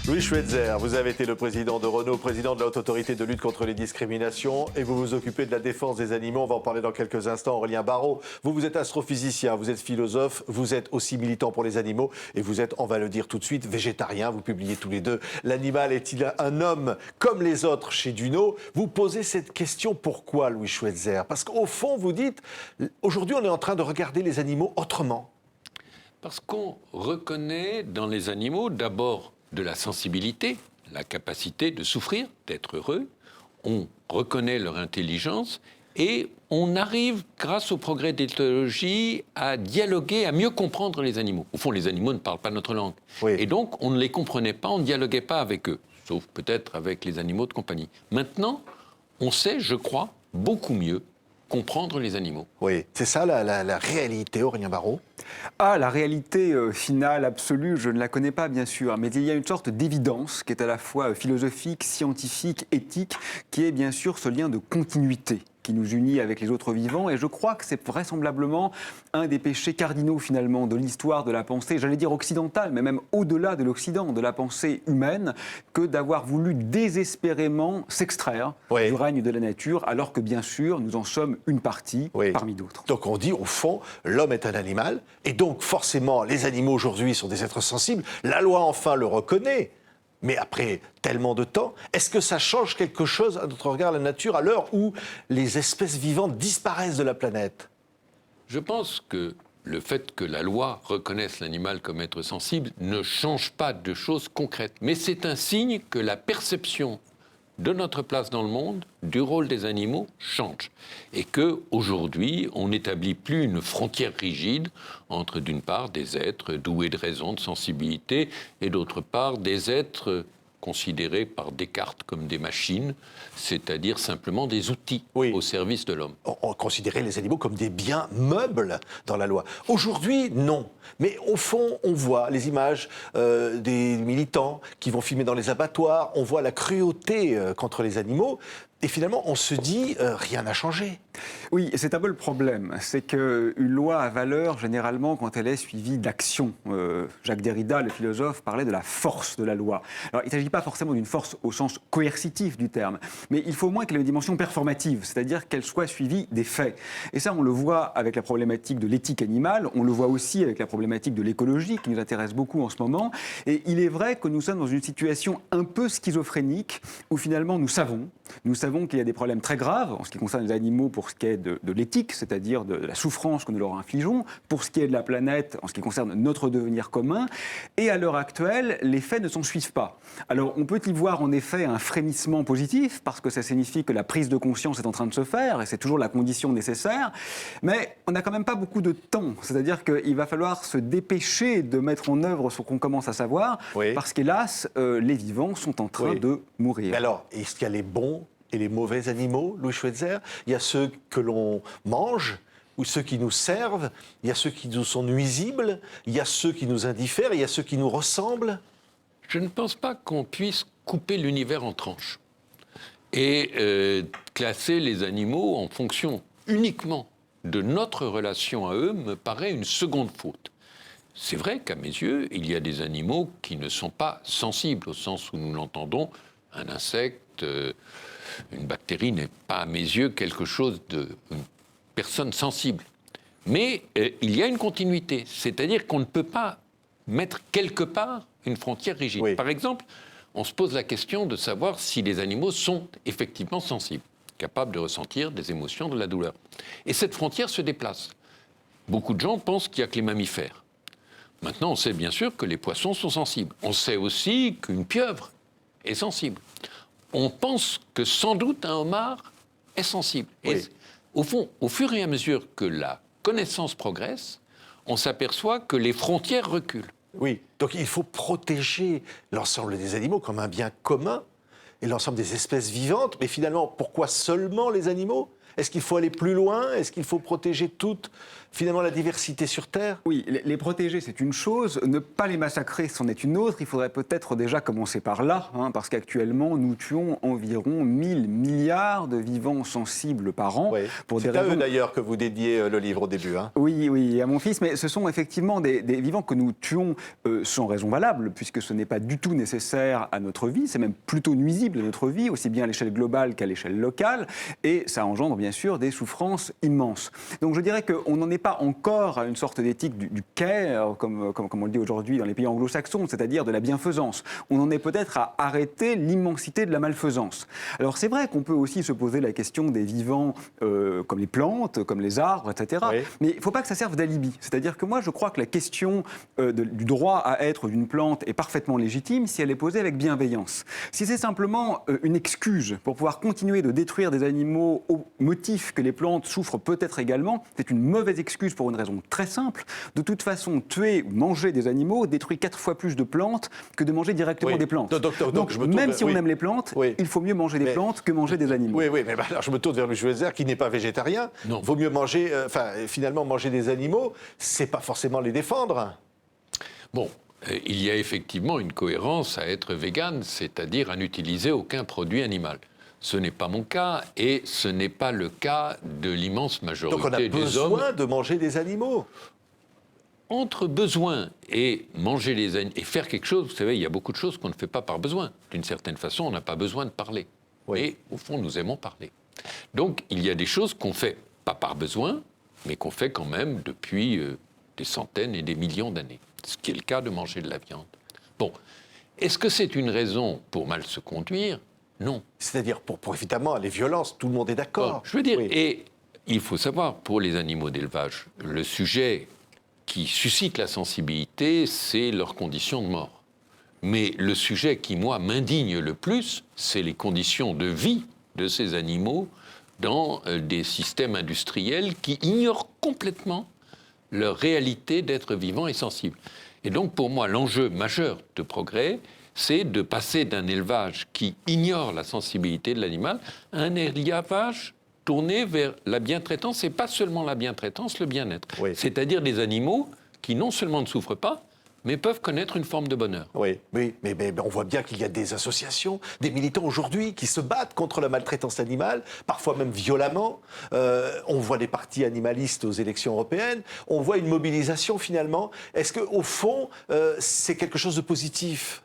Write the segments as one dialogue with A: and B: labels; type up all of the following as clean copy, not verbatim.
A: Louis Schweitzer, vous avez été le président de Renault, président de la Haute Autorité de lutte contre les discriminations et vous vous occupez de la défense des animaux. On va en parler dans quelques instants. Aurélien Barraud, vous êtes astrophysicien, vous êtes philosophe, vous êtes aussi militant pour les animaux et vous êtes, on va le dire tout de suite, végétarien. Vous publiez tous les deux « L'animal est-il un homme comme les autres » chez Duno. Vous posez cette question, pourquoi Louis Schweitzer? Parce qu'au fond, vous dites, aujourd'hui on est en train de regarder les animaux autrement.
B: Parce qu'on reconnaît dans les animaux d'abord de la sensibilité, la capacité de souffrir, d'être heureux. On reconnaît leur intelligence et on arrive, grâce au progrès de l'éthologie, à dialoguer, à mieux comprendre les animaux. Au fond, les animaux ne parlent pas notre langue.
A: Oui.
B: Et donc, on ne les comprenait pas, on ne dialoguait pas avec eux, sauf peut-être avec les animaux de compagnie. Maintenant, on sait, je crois, beaucoup mieux comprendre les animaux.
A: Oui, c'est ça la réalité, Aurélien Barraud?
C: La réalité finale, absolue, je ne la connais pas, bien sûr, mais il y a une sorte d'évidence qui est à la fois philosophique, scientifique, éthique, qui est bien sûr ce lien de continuité qui nous unit avec les autres vivants. Et je crois que c'est vraisemblablement un des péchés cardinaux, finalement, de l'histoire de la pensée, j'allais dire occidentale, mais même au-delà de l'Occident, de la pensée humaine, que d'avoir voulu désespérément s'extraire du règne de la nature, alors que, bien sûr, nous en sommes une partie parmi d'autres.
A: Donc on dit, au fond, l'homme est un animal, et donc forcément, les animaux aujourd'hui sont des êtres sensibles. La loi, enfin, le reconnaît. Mais après tellement de temps, est-ce que ça change quelque chose à notre regard la nature à l'heure où les espèces vivantes disparaissent de la planète?
B: Je pense que le fait que la loi reconnaisse l'animal comme être sensible ne change pas de choses concrètes. Mais c'est un signe que la perception de notre place dans le monde, du rôle des animaux, change. Et qu'aujourd'hui, on n'établit plus une frontière rigide entre, d'une part, des êtres doués de raison, de sensibilité, et d'autre part, des êtres considérés par Descartes comme des machines, c'est-à-dire simplement des outils au service de l'homme.
A: On considérait les animaux comme des biens meubles dans la loi. Aujourd'hui, non. Mais au fond, on voit les images des militants qui vont filmer dans les abattoirs, on voit la cruauté contre les animaux. Et finalement, on se dit, rien n'a changé.
C: Oui, c'est un peu le problème. C'est qu'une loi a valeur, généralement, quand elle est suivie d'action. Jacques Derrida, le philosophe, parlait de la force de la loi. Alors, il ne s'agit pas forcément d'une force au sens coercitif du terme, mais il faut au moins qu'elle ait une dimension performative, c'est-à-dire qu'elle soit suivie des faits. Et ça, on le voit avec la problématique de l'éthique animale, on le voit aussi avec la problématique de l'écologie, qui nous intéresse beaucoup en ce moment. Et il est vrai que nous sommes dans une situation un peu schizophrénique, où finalement nous savons qu'il y a des problèmes très graves en ce qui concerne les animaux pour ce qui est de l'éthique, c'est-à-dire de la souffrance que nous leur infligeons, pour ce qui est de la planète en ce qui concerne notre devenir commun. Et à l'heure actuelle, les faits ne s'en suivent pas. Alors on peut y voir en effet un frémissement positif, parce que ça signifie que la prise de conscience est en train de se faire, et c'est toujours la condition nécessaire, mais on n'a quand même pas beaucoup de temps. C'est-à-dire qu'il va falloir se dépêcher de mettre en œuvre ce qu'on commence à savoir, parce qu'hélas, les vivants sont en train de mourir.
A: Mais alors, est-ce qu'il y a les bons et les mauvais animaux, Louis Schweitzer? Il y a ceux que l'on mange, ou ceux qui nous servent, il y a ceux qui nous sont nuisibles, il y a ceux qui nous indiffèrent, il y a ceux qui nous ressemblent.
B: Je ne pense pas qu'on puisse couper l'univers en tranches et classer les animaux en fonction uniquement de notre relation à eux me paraît une seconde faute. C'est vrai qu'à mes yeux, il y a des animaux qui ne sont pas sensibles, au sens où nous l'entendons. Un insecte, une bactérie n'est pas à mes yeux quelque chose une personne sensible. Mais il y a une continuité, c'est-à-dire qu'on ne peut pas mettre quelque part une frontière rigide. Par exemple, on se pose la question de savoir si les animaux sont effectivement sensibles, capables de ressentir des émotions, de la douleur. Et cette frontière se déplace. Beaucoup de gens pensent qu'il n'y a que les mammifères. Maintenant, on sait bien sûr que les poissons sont sensibles. On sait aussi qu'une pieuvre est sensible. On pense que sans doute un homard est sensible. Et au fond, au fur et à mesure que la connaissance progresse, on s'aperçoit que les frontières reculent.
A: Oui, donc il faut protéger l'ensemble des animaux comme un bien commun et l'ensemble des espèces vivantes. Mais finalement, pourquoi seulement les animaux? Est-ce qu'il faut aller plus loin? Est-ce qu'il faut protéger toute, finalement, la diversité sur Terre?
C: Oui, les protéger, c'est une chose. Ne pas les massacrer, c'en est une autre. Il faudrait peut-être déjà commencer par là, parce qu'actuellement, nous tuons environ 1000 milliards de vivants sensibles par an.
A: Oui.
C: Pour des
A: C'est à
C: raisons...
A: eux, d'ailleurs, que vous dédiez le livre au début.
C: Oui, à mon fils. Mais ce sont effectivement des vivants que nous tuons sans raison valable, puisque ce n'est pas du tout nécessaire à notre vie. C'est même plutôt nuisible à notre vie, aussi bien à l'échelle globale qu'à l'échelle locale. Et ça engendre, bien sûr, des souffrances immenses. Donc je dirais qu'on n'en est pas encore à une sorte d'éthique du care, comme on le dit aujourd'hui dans les pays anglo-saxons, c'est-à-dire de la bienfaisance. On en est peut-être à arrêter l'immensité de la malfaisance. Alors c'est vrai qu'on peut aussi se poser la question des vivants comme les plantes, comme les arbres, etc.
A: Oui.
C: Mais il ne faut pas que ça serve d'alibi. C'est-à-dire que moi, je crois que la question du droit à être d'une plante est parfaitement légitime si elle est posée avec bienveillance. Si c'est simplement une excuse pour pouvoir continuer de détruire des animaux au motif que les plantes souffrent peut-être également, c'est une mauvaise excuse pour une raison très simple. De toute façon, tuer ou manger des animaux détruit 4 fois plus de plantes que de manger directement des plantes.
A: Donc, je me
C: même
A: tourne-
C: si on aime les plantes, il faut mieux manger des plantes que manger des animaux.
A: Oui, mais alors je me tourne vers Louis Schweitzer, qui n'est pas végétarien.
B: Non.
A: Vaut mieux manger, finalement, manger des animaux, c'est pas forcément les défendre.
B: Bon, il y a effectivement une cohérence à être végane, c'est-à-dire à n'utiliser aucun produit animal. Ce n'est pas mon cas et ce n'est pas le cas de l'immense majorité
A: Donc on a
B: des hommes.
A: besoin de manger des animaux.
B: Entre besoin et manger les animaux et faire quelque chose, vous savez, il y a beaucoup de choses qu'on ne fait pas par besoin. D'une certaine façon, on n'a pas besoin de parler.
A: Oui.
B: Et au fond, nous aimons parler. Donc, il y a des choses qu'on fait pas par besoin, mais qu'on fait quand même depuis des centaines et des millions d'années. Ce qui est le cas de manger de la viande. Bon, est-ce que c'est une raison pour mal se conduire? Non.
A: C'est-à-dire pour évidemment les violences, tout le monde est d'accord.
B: Je veux dire,
A: Oui.
B: et il faut savoir, pour les animaux d'élevage, le sujet qui suscite la sensibilité, c'est leurs conditions de mort. Mais le sujet qui, moi, m'indigne le plus, c'est les conditions de vie de ces animaux dans des systèmes industriels qui ignorent complètement leur réalité d'être vivants et sensibles. Et donc, pour moi, l'enjeu majeur de progrès, c'est de passer d'un élevage qui ignore la sensibilité de l'animal à un élevage tourné vers la bientraitance, et pas seulement la bientraitance, le bien-être.
A: Oui.
B: C'est-à-dire des animaux qui non seulement ne souffrent pas, mais peuvent connaître une forme de bonheur.
A: Oui, mais on voit bien qu'il y a des associations, des militants aujourd'hui qui se battent contre la maltraitance animale, parfois même violemment. On voit des partis animalistes aux élections européennes. On voit une mobilisation finalement. Est-ce qu'au fond, c'est quelque chose de positif ?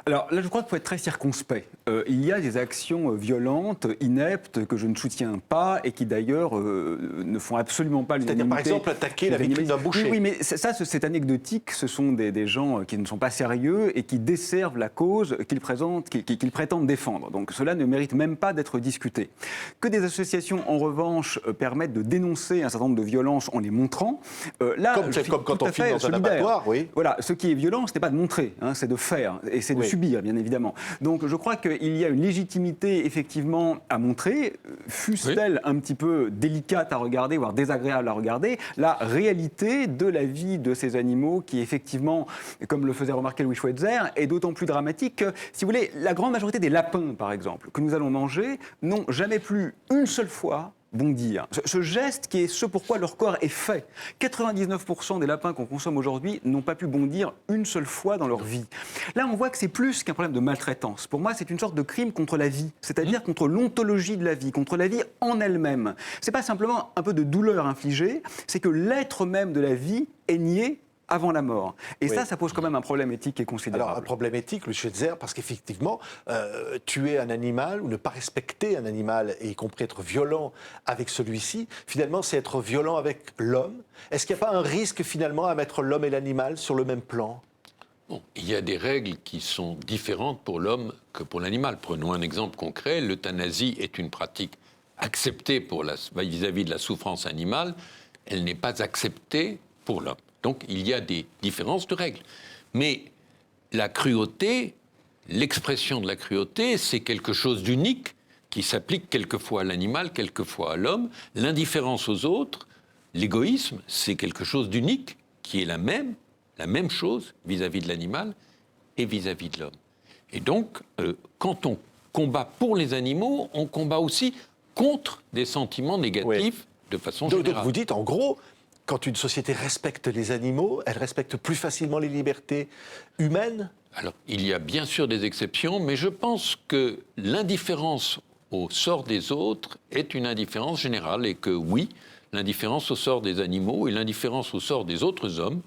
C: Alors là, je crois qu'il faut être très circonspect. Il y a des actions violentes, ineptes, que je ne soutiens pas et qui d'ailleurs ne font absolument pas l'unanimité.
A: C'est-à-dire par exemple attaquer la victime d'un boucher.
C: Oui, mais ça, c'est anecdotique. Ce sont des gens qui ne sont pas sérieux et qui desservent la cause qu'ils prétendent défendre. Donc cela ne mérite même pas d'être discuté. Que des associations, en revanche, permettent de dénoncer un certain nombre de violences en les montrant, là,
A: comme quand on filme dans un abattoir, oui.
C: Voilà, ce qui est violent, ce n'est pas de montrer, c'est de faire et c'est de subir, bien évidemment. Donc je crois qu'il y a une légitimité effectivement à montrer, fût-elle un petit peu délicate à regarder, voire désagréable à regarder, la réalité de la vie de ces animaux qui effectivement, comme le faisait remarquer Louis Schweitzer, est d'autant plus dramatique que, si vous voulez, la grande majorité des lapins, par exemple, que nous allons manger, n'ont jamais plus une seule fois bondir. Ce geste qui est ce pourquoi leur corps est fait. 99% des lapins qu'on consomme aujourd'hui n'ont pas pu bondir une seule fois dans leur vie. Là, on voit que c'est plus qu'un problème de maltraitance. Pour moi, c'est une sorte de crime contre la vie, c'est-à-dire contre l'ontologie de la vie, contre la vie en elle-même. C'est pas simplement un peu de douleur infligée, c'est que l'être même de la vie est nié avant la mort. Et ça pose quand même un problème éthique qui est considérable.
A: Alors, un problème éthique, le Schweitzer, parce qu'effectivement, tuer un animal ou ne pas respecter un animal, et y compris être violent avec celui-ci, finalement, c'est être violent avec l'homme. Est-ce qu'il n'y a pas un risque, finalement, à mettre l'homme et l'animal sur le même plan ?
B: Bon, il y a des règles qui sont différentes pour l'homme que pour l'animal. Prenons un exemple concret. L'euthanasie est une pratique acceptée vis-à-vis de la souffrance animale. Elle n'est pas acceptée pour l'homme. Donc, il y a des différences de règles. Mais la cruauté, l'expression de la cruauté, c'est quelque chose d'unique qui s'applique quelquefois à l'animal, quelquefois à l'homme. L'indifférence aux autres, l'égoïsme, c'est quelque chose d'unique qui est la même chose vis-à-vis de l'animal et vis-à-vis de l'homme. Et donc, quand on combat pour les animaux, on combat aussi contre des sentiments négatifs de façon
A: Donc
B: générale.
A: vous dites, en gros, quand une société respecte les animaux, elle respecte plus facilement les libertés humaines?
B: Alors, il y a bien sûr des exceptions, mais je pense que l'indifférence au sort des autres est une indifférence générale et que oui, l'indifférence au sort des animaux et l'indifférence au sort des autres hommes,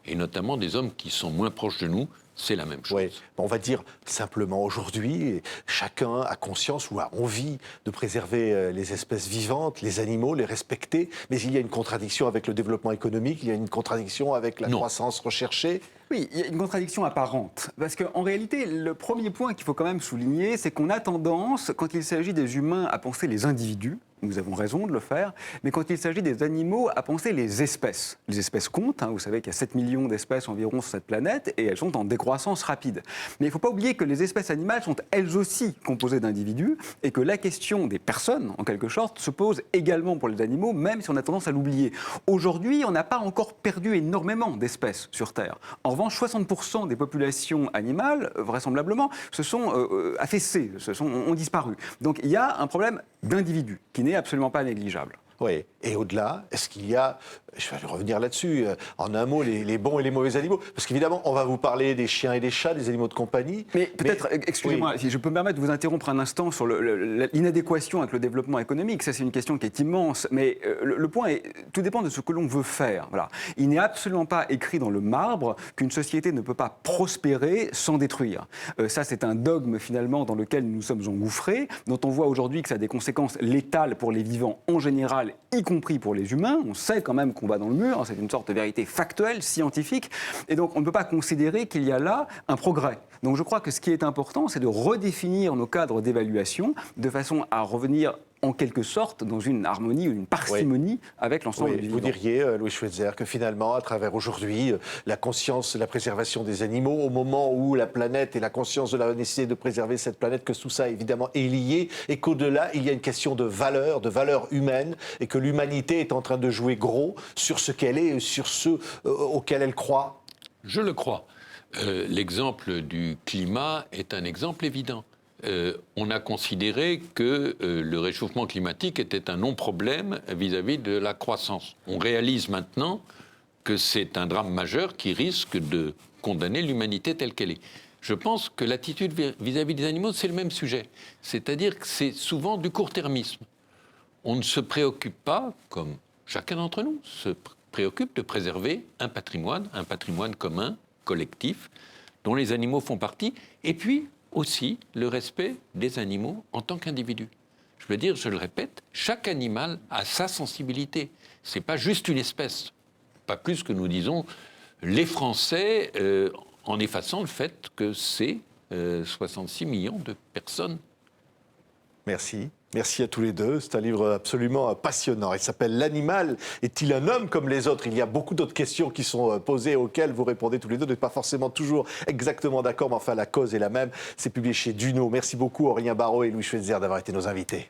B: et notamment des hommes qui sont moins proches de nous, c'est la même chose.
A: Oui, on va dire simplement aujourd'hui, chacun a conscience ou a envie de préserver les espèces vivantes, les animaux, les respecter, mais il y a une contradiction avec le développement économique, il y a une contradiction avec la croissance recherchée.
C: Oui, il y a une contradiction apparente. Parce qu'en réalité, le premier point qu'il faut quand même souligner, c'est qu'on a tendance, quand il s'agit des humains, à penser les individus. Nous avons raison de le faire. Mais quand il s'agit des animaux, à penser les espèces. Les espèces comptent. Vous savez qu'il y a 7 millions d'espèces environ sur cette planète et elles sont en décroissance rapide. Mais il ne faut pas oublier que les espèces animales sont elles aussi composées d'individus et que la question des personnes, en quelque sorte, se pose également pour les animaux, même si on a tendance à l'oublier. Aujourd'hui, on n'a pas encore perdu énormément d'espèces sur Terre. En revanche, 60% des populations animales, vraisemblablement, se sont affaissées, ont disparu. Donc il y a un problème d'individus qui n'est absolument pas négligeable.
A: Oui, et au-delà, est-ce qu'il y a, je vais revenir là-dessus, en un mot, les bons et les mauvais animaux? Parce qu'évidemment, on va vous parler des chiens et des chats, des animaux de compagnie.
C: Mais peut-être, excusez-moi, si je peux me permettre de vous interrompre un instant sur l'inadéquation avec le développement économique. Ça, c'est une question qui est immense. Mais le point est, tout dépend de ce que l'on veut faire. Voilà. Il n'est absolument pas écrit dans le marbre qu'une société ne peut pas prospérer sans détruire. Ça, c'est un dogme, finalement, dans lequel nous nous sommes engouffrés, dont on voit aujourd'hui que ça a des conséquences létales pour les vivants en général, y compris pour les humains. On sait quand même qu'on va dans le mur, c'est une sorte de vérité factuelle, scientifique, et donc on ne peut pas considérer qu'il y a là un progrès. Donc je crois que ce qui est important, c'est de redéfinir nos cadres d'évaluation de façon à revenir en quelque sorte dans une harmonie ou une parcimonie avec l'ensemble du vivant.
A: Vous diriez, Louis Schweitzer, que finalement, à travers aujourd'hui, la conscience, la préservation des animaux, au moment où la planète et la conscience de la nécessité de préserver cette planète, que tout ça, évidemment, est lié, et qu'au-delà, il y a une question de valeur humaine, et que l'humanité est en train de jouer gros sur ce qu'elle est et sur ce auquel elle croit?
B: Je le crois. L'exemple du climat est un exemple évident. On a considéré que le réchauffement climatique était un non-problème vis-à-vis de la croissance. On réalise maintenant que c'est un drame majeur qui risque de condamner l'humanité telle qu'elle est. Je pense que l'attitude vis-à-vis des animaux, c'est le même sujet. C'est-à-dire que c'est souvent du court-termisme. On ne se préoccupe pas, comme chacun d'entre nous se préoccupe de préserver un patrimoine commun, collectif, dont les animaux font partie, et puis aussi le respect des animaux en tant qu'individus. Je veux dire, je le répète, chaque animal a sa sensibilité. Ce n'est pas juste une espèce, pas plus que nous disons les Français en effaçant le fait que c'est 66 millions de personnes.
A: Merci. Merci à tous les deux. C'est un livre absolument passionnant. Il s'appelle « L'animal est-il un homme comme les autres ?» Il y a beaucoup d'autres questions qui sont posées auxquelles vous répondez tous les deux. Vous n'êtes pas forcément toujours exactement d'accord, mais enfin la cause est la même. C'est publié chez Duno. Merci beaucoup Aurélien Barraud et Louis Schweitzer d'avoir été nos invités.